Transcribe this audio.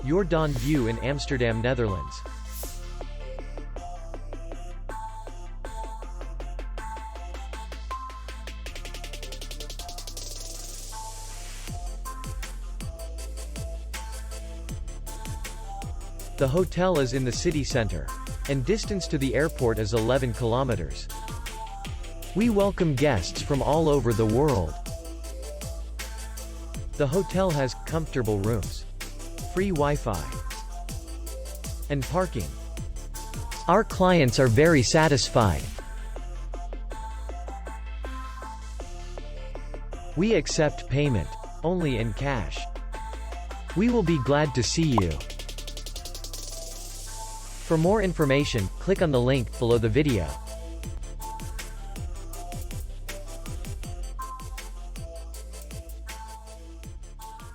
Jordaan View in Amsterdam, Netherlands. The hotel is in the city center, and distance to the airport is 11 kilometers. We welcome guests from all over the world. The hotel has comfortable rooms, free Wi-Fi, and parking. Our clients are very satisfied. We accept payment only in cash. We will be glad to see you. For more information, click on the link below the video.